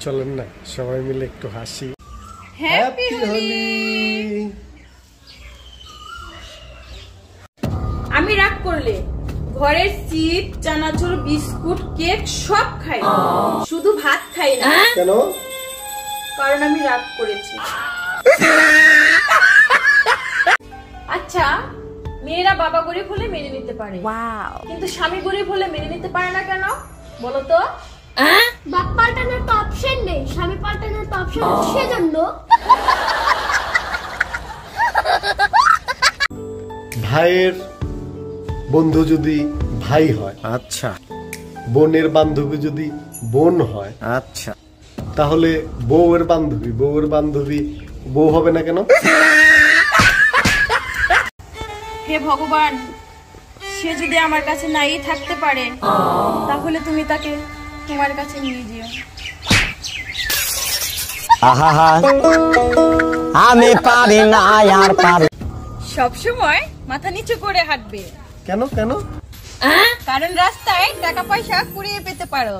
চলেন না সবাই মিলে একটু হাসি। হ্যাপি হোলি। আমি রাগ করলে ঘরের চিপ, চানাচুর, বিস্কুট, কেক সব খাই, শুধু ভাত খাই না। কেন? কারণ আমি রাগ করেছি। আচ্ছা, মেয়েরা বাবা গরিব হলে মেনে নিতে পারে, কিন্তু স্বামী গরিব হলে মেনে নিতে পারে না কেন বলো তো? বাপ পাল্টানোর তো অপশন নেই, স্বামী পাল্টানোর তো অপশন আছে, সেজন্য। ভাইয়ের বন্ধু যদি ভাই হয়, আচ্ছা, বোনের বান্ধবী যদি বোন হয়, আচ্ছা, তাহলে বউয়ের বান্ধবী বউ হবে না কেন? হে ভগবান, সে যদি আমার কাছে নাই থাকতে পারে তাহলে তুমি তাকে তোমার কাছে নিয়ে যেও। আহা আমি পারি না আর পারি। সব সময় মাথা নিচু করে হাঁটবে। কেন কেন? কারণ রাস্তায় টাকা পয়সা কুড়িয়ে পেতে পারো।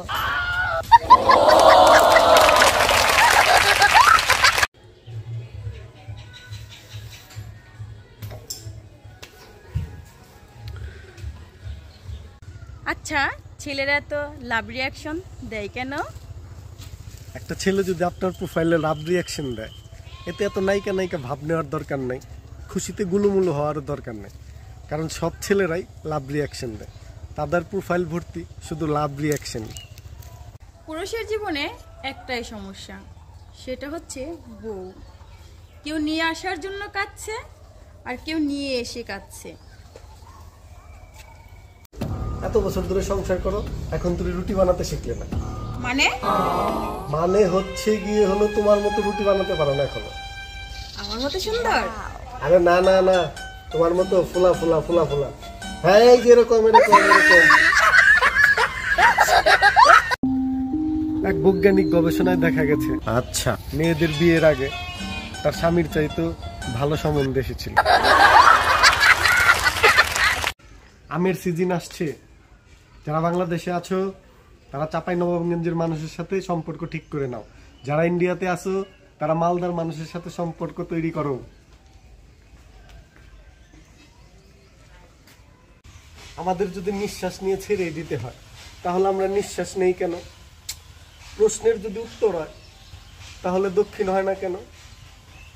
আচ্ছা, ছেলেরা তো লাভ রিয়াকশন দেয় কেন? একটা ছেলে যদি আপনার প্রোফাইলে লাভ রিয়াকশন দেয়, এতে এত নায়িকা ভাব নেওয়ার দরকার নাই, খুশিতে গুলুমুলু হওয়ার দরকার নেই। কারণ সব ছেলেরাই লাভ রিয়াকশন দেয়, তাদের প্রোফাইল ভর্তি শুধু লাভ রিয়াকশন। পুরুষের জীবনে একটাই সমস্যা, সেটা হচ্ছে বউ। কেউ নিয়ে আসার জন্য কাঁদছে আর কেউ নিয়ে এসে কাঁদছে। এত বছর ধরে সংসার করো, এখন তুমি রুটি বানাতে শিখলে না? মানে হচ্ছে গিয়ে হলো তোমার মতো রুটি বানাতে পারো না এখনো। আমার মতো সুন্দর? আরে না না না, তোমার মতো ফুলা ফুলা ফুলা ফুলা। হ্যাঁ, এই যে এরকম এরকম এরকম। এক বৈজ্ঞানিক গবেষণায় দেখা গেছে, আচ্ছা, মেয়েদের বিয়ের আগে তার স্বামীর চাইতো ভালো সম্বন্ধ এসেছিল। আমের সিজন আসছে, যারা বাংলাদেশে আছো তারা চাঁপাইনবাবগঞ্জের মানুষের সাথে সম্পর্ক ঠিক করে নাও। যারা ইন্ডিয়াতে আছো তারা মালদার মানুষের সাথে সম্পর্ক তৈরি করো। আমাদের যদি নিঃশ্বাস নিয়ে ছেড়ে দিতে হয়, তাহলে আমরা নিঃশ্বাস নেই কেন? প্রশ্নের যদি উত্তর হয়, তাহলে দক্ষিণ হয় না কেন?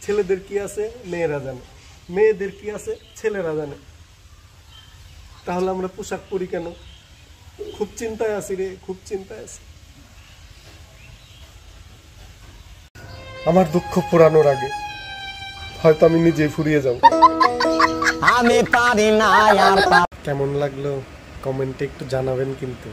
ছেলেদের কি আছে মেয়েরা জানে, মেয়েদের কি আছে ছেলেরা জানে। তাহলে আমরা পোশাক পরি কেন? খুব চিন্তায় আছি রে, খুব চিন্তায় আছি। আমার দুঃখ পুরানোর আগে হয়তো আমি নিজেই ফুরিয়ে যাব। আমি পারি না আর। কেমন লাগলো কমেন্টে একটু জানাবেন কিন্তু।